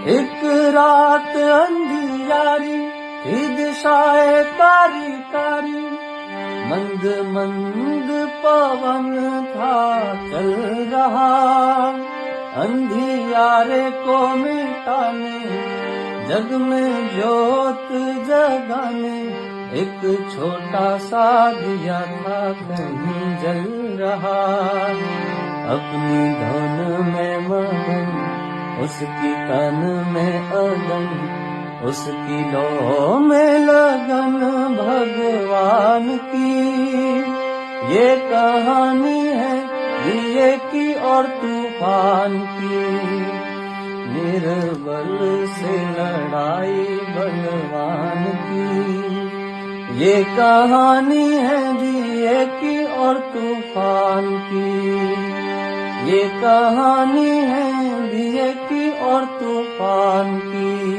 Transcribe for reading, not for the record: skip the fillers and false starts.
एक रात अंधियारी थी दिशाएं कारी कारी, मंद मंद पवन था चल रहा। अंधियारे को मिटाने, जग में ज्योत जगाने, एक छोटा सा दिया था कहीं जल रहा। अपनी धुन में मगन, उसकी तन में अगन, उसकी लौ में लगन भगवान की। ये कहानी है दिए की और तूफान की, निर्बल से लड़ाई बलवान की। ये कहानी है दिए की और तूफान की, ये कहानी है दिए की और तूफान की।